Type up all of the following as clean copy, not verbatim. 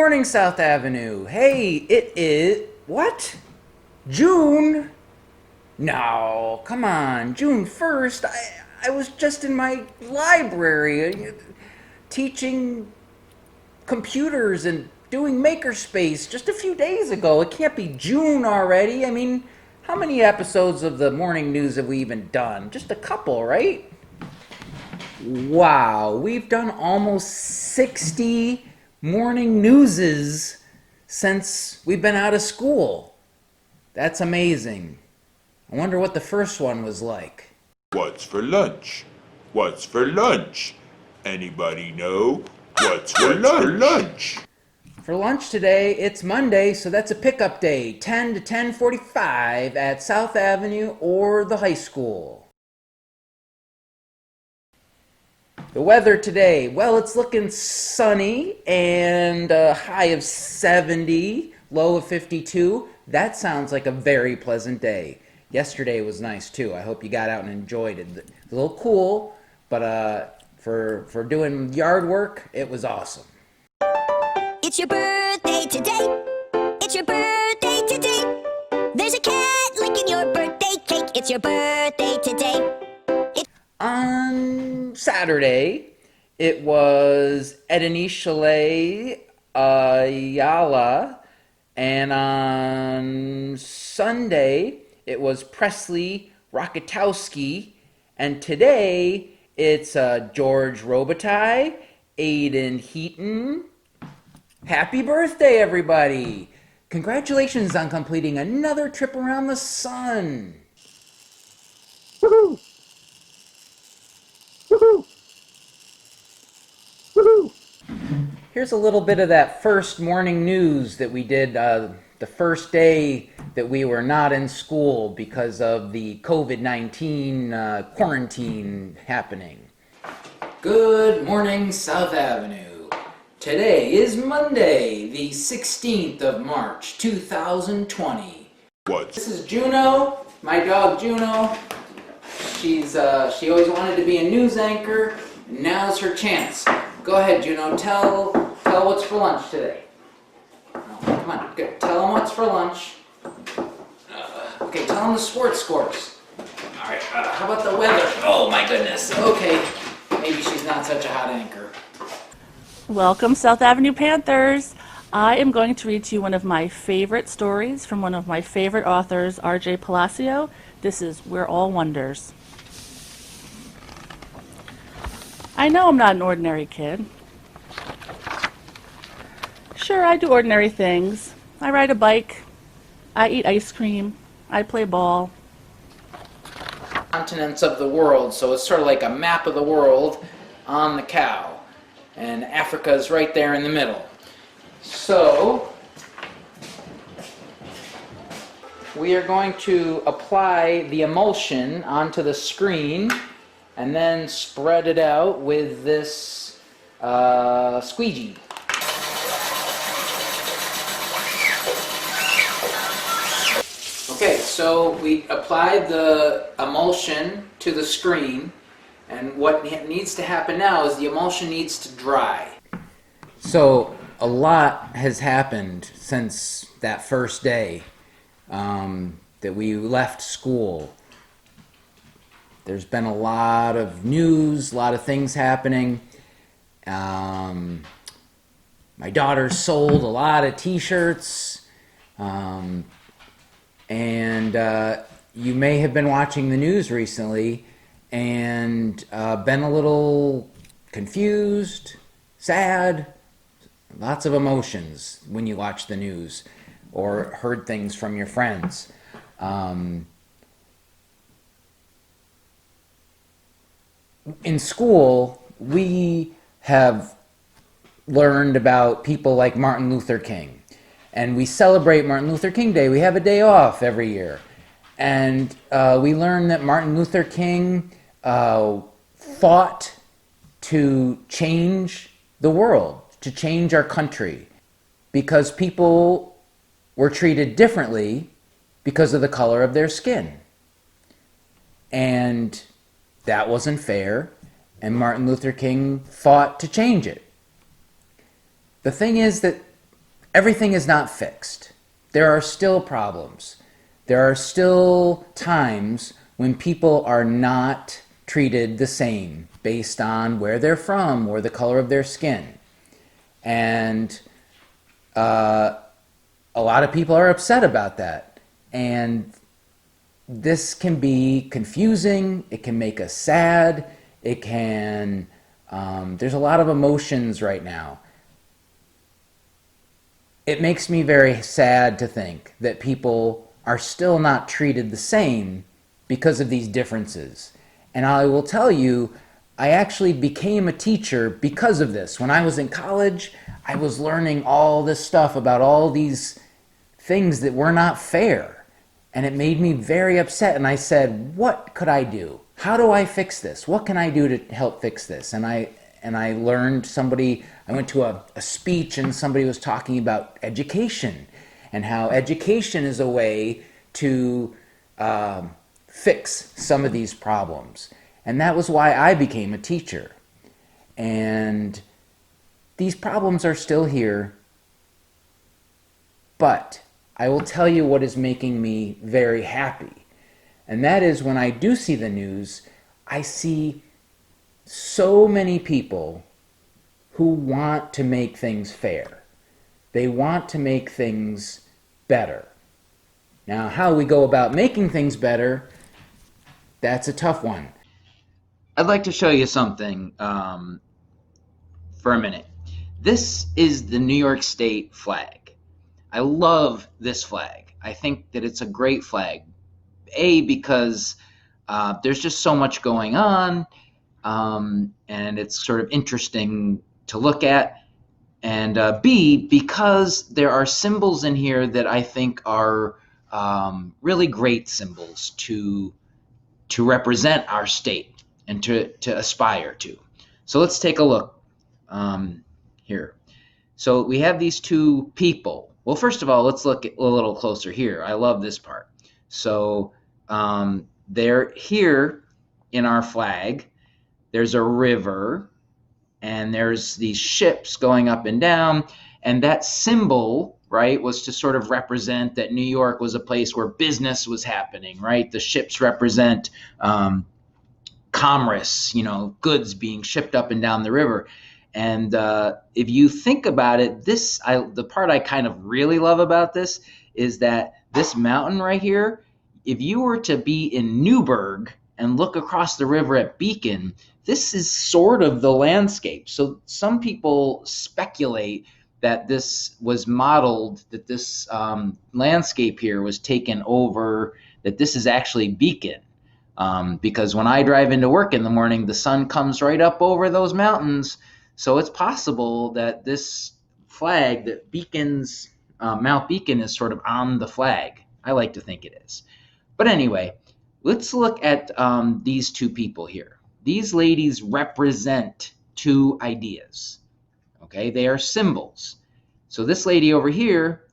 morning, South Avenue. Hey, it is. What? June? No, come on. June 1st? I was just in my library teaching computers and doing Makerspace just a few days ago. It can't be June already. I mean, how many episodes of the morning news have we even done? Just a couple, right? Wow, we've done almost 60 morning newses since we've been out of school. That's amazing. I wonder what the first one was like. What's for lunch? What's for lunch? Anybody know? What's for lunch? For lunch today, it's Monday, so that's a pickup day, 10 to 10:45 at South Avenue or the high school. The weather today, well, it's looking sunny and a high of 70, low of 52. That sounds like a very pleasant day. Yesterday was nice too. I hope you got out and enjoyed it. It's a little cool, but for doing yard work, it was awesome. It's your birthday today. It's your birthday today. There's a cat licking your birthday cake. It's your birthday today. On Saturday, it was Edenice Chalet Ayala, and on Sunday, it was Presley Rocketowski, and today, it's George Robitaille, Aiden Heaton. Happy birthday, everybody! Congratulations on completing another trip around the sun. Woohoo! Woohoo! Woohoo! Here's a little bit of that first morning news that we did the first day that we were not in school because of the COVID-19 quarantine happening. Good morning, South Avenue. Today is Monday, the 16th of March, 2020. This is Juno, my dog Juno. She always wanted to be a news anchor, and now's her chance. Go ahead, Juno. Tell what's for lunch today. Oh, come on, go. Tell them what's for lunch. Okay, tell them the sports scores. All right. How about the weather? Oh my goodness. Okay, maybe she's not such a hot anchor. Welcome, South Avenue Panthers. I am going to read to you one of my favorite stories from one of my favorite authors, R.J. Palacio. This is We're All Wonders. I know I'm not an ordinary kid. Sure, I do ordinary things. I ride a bike. I eat ice cream. I play ball. Continents of the world, so it's sort of like a map of the world on the cow. And Africa is right there in the middle. So, we are going to apply the emulsion onto the screen and then spread it out with this squeegee. Okay, so we applied the emulsion to the screen, and what needs to happen now is the emulsion needs to dry. So a lot has happened since that first day that we left school. There's been a lot of news, a lot of things happening. My daughter sold a lot of t-shirts. And you may have been watching the news recently and been a little confused, sad, lots of emotions when you watch the news or heard things from your friends. In school, we have learned about people like Martin Luther King. And we celebrate Martin Luther King Day. We have a day off every year. And we learn that Martin Luther King fought to change the world, to change our country, because people were treated differently because of the color of their skin. And that wasn't fair, and Martin Luther King fought to change it. The thing is that everything is not fixed. There are still problems. There are still times when people are not treated the same based on where they're from or the color of their skin. And a lot of people are upset about that. And this can be confusing. It can make us sad. It can, there's a lot of emotions right now. It makes me very sad to think that people are still not treated the same because of these differences. And I will tell you, I actually became a teacher because of this. When I was in college, I was learning all this stuff about all these things that were not fair. And it made me very upset. And I said, what could I do? How do I fix this? What can I do to help fix this? And I learned I went to a speech and somebody was talking about education and how education is a way to fix some of these problems. And that was why I became a teacher. And these problems are still here, but I will tell you what is making me very happy. And that is when I do see the news, I see so many people who want to make things fair. They want to make things better. Now, how we go about making things better, that's a tough one. I'd like to show you something for a minute. This is the New York State flag. I love this flag. I think that it's a great flag. A, because there's just so much going on, and it's sort of interesting to look at. And B, because there are symbols in here that I think are really great symbols to represent our state and to aspire to. So let's take a look here. So we have these two people. Well, first of all, let's look a little closer here. I love this part. So they're here in our flag. There's a river, and there's these ships going up and down, and that symbol, right, was to sort of represent that New York was a place where business was happening, right? The ships represent commerce, goods being shipped up and down the river. And if you think about it, the part I kind of really love about this is that this mountain right here, if you were to be in Newburgh and look across the river at Beacon, this is sort of the landscape. So some people speculate that this was modeled, that this landscape here was taken over, that this is actually Beacon. Because when I drive into work in the morning, the sun comes right up over those mountains. So it's possible that this flag, that Beacon's, Mount Beacon is sort of on the flag. I like to think it is. But anyway, let's look at these two people here. These ladies represent two ideas. Okay, they are symbols. So this lady over here,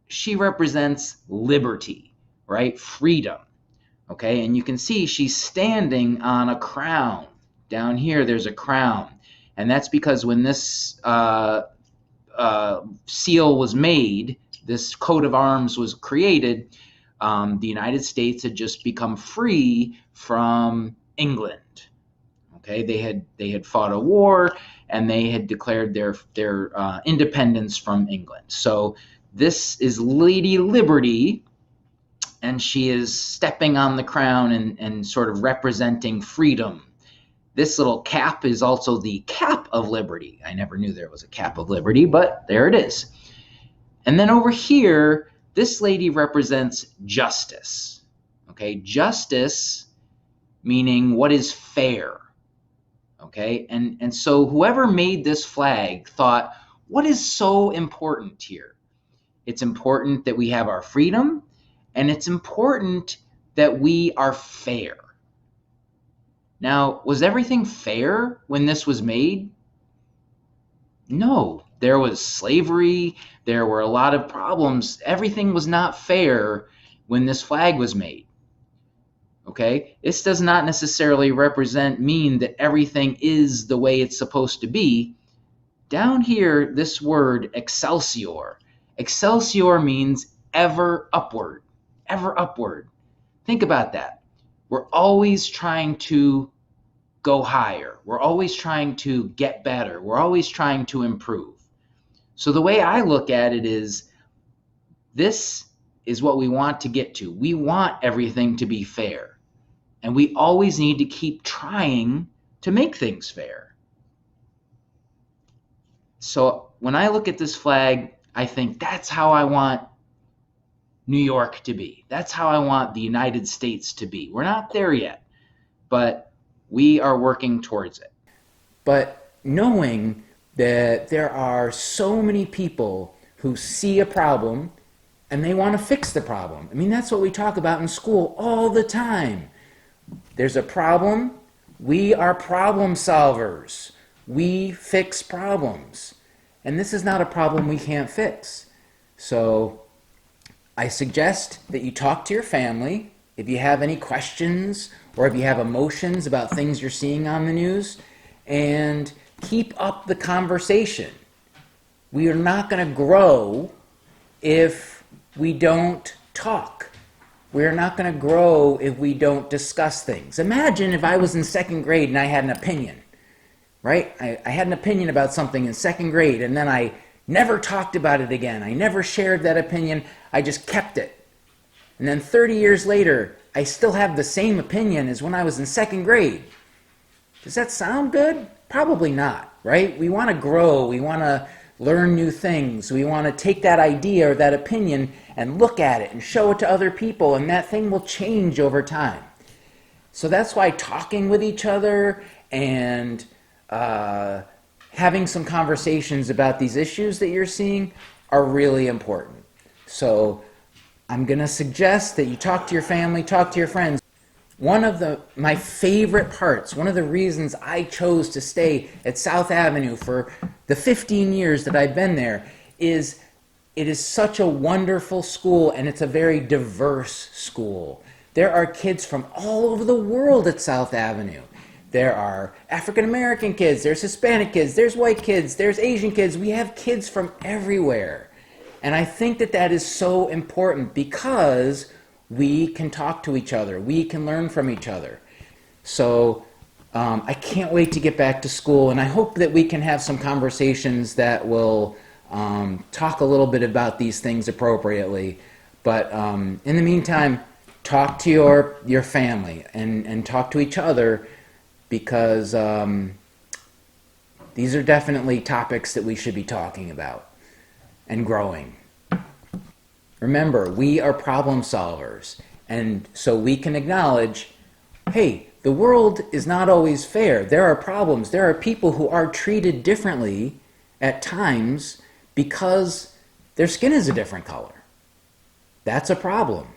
she represents liberty, right? Freedom. Okay, and you can see she's standing on a crown. Down here, there's a crown. And that's because when this seal was made, this coat of arms was created, the United States had just become free from England. Okay, they had fought a war and they had declared their independence from England. So this is Lady Liberty, and she is stepping on the crown and sort of representing freedom. This little cap is also the cap of liberty. I never knew there was a cap of liberty, but there it is. And then over here, this lady represents justice. Okay, justice meaning what is fair. Okay, and so whoever made this flag thought, what is so important here? It's important that we have our freedom, and it's important that we are fair. Now, was everything fair when this was made? No, there was slavery, there were a lot of problems. Everything was not fair when this flag was made. Okay, this does not necessarily mean that everything is the way it's supposed to be. Down here, this word excelsior Excelsior means ever upward, ever upward. Think about that. We're always trying to go higher. We're always trying to get better. We're always trying to improve. So the way I look at it is, this is what we want to get to. We want everything to be fair. And we always need to keep trying to make things fair. So when I look at this flag, I think that's how I want New York to be. That's how I want the United States to be. We're not there yet, but we are working towards it. But knowing that there are so many people who see a problem and they want to fix the problem. I mean, that's what we talk about in school all the time. There's a problem. We are problem solvers. We fix problems. And this is not a problem we can't fix. So I suggest that you talk to your family if you have any questions or if you have emotions about things you're seeing on the news, and keep up the conversation. We are not going to grow if we don't talk. We're not going to grow if we don't discuss things. Imagine if I was in second grade and I had an opinion, right? I had an opinion about something in second grade, and then I never talked about it again. I never shared that opinion. I just kept it. And then 30 years later, I still have the same opinion as when I was in second grade. Does that sound good? Probably not, right? We want to grow. We want to learn new things. We want to take that idea or that opinion and look at it and show it to other people, and that thing will change over time. So that's why talking with each other and having some conversations about these issues that you're seeing are really important. So I'm going to suggest that you talk to your family, talk to your friends. One of my favorite parts, one of the reasons I chose to stay at South Avenue for the 15 years that I've been there, is it is such a wonderful school, and it's a very diverse school. There are kids from all over the world at South Avenue. There are African American kids, there's Hispanic kids, there's white kids, there's Asian kids. We have kids from everywhere. And I think that that is so important, because we can talk to each other. We can learn from each other. So I can't wait to get back to school, and I hope that we can have some conversations that will talk a little bit about these things appropriately. But in the meantime, talk to your family and talk to each other, because these are definitely topics that we should be talking about and growing. Remember, we are problem solvers, and so we can acknowledge, hey, the world is not always fair. There are problems. There are people who are treated differently at times because their skin is a different color. That's a problem,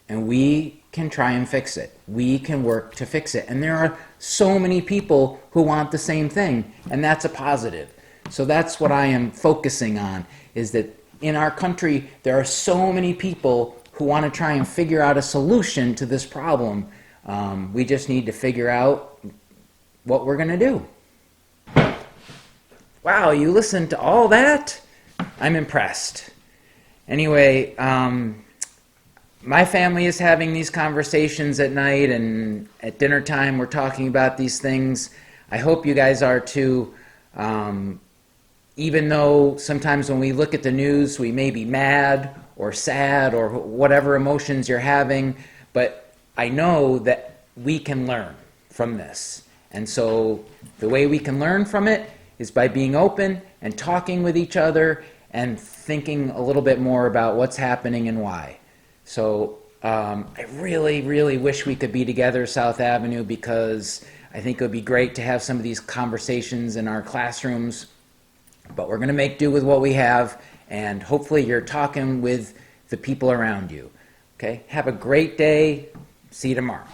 and we can try and fix it. We can work to fix it, and there are so many people who want the same thing, and that's a positive. So that's what I am focusing on, is that in our country, there are so many people who want to try and figure out a solution to this problem. We just need to figure out what we're going to do. Wow, you listened to all that? I'm impressed. Anyway, my family is having these conversations at night, and at dinner time we're talking about these things. I hope you guys are too. Even though sometimes when we look at the news, we may be mad or sad or whatever emotions you're having, but I know that we can learn from this. And so the way we can learn from it is by being open and talking with each other and thinking a little bit more about what's happening and why. So I really, really wish we could be together, South Avenue, because I think it would be great to have some of these conversations in our classrooms. But we're going to make do with what we have, and hopefully you're talking with the people around you. Okay? Have a great day. See you tomorrow.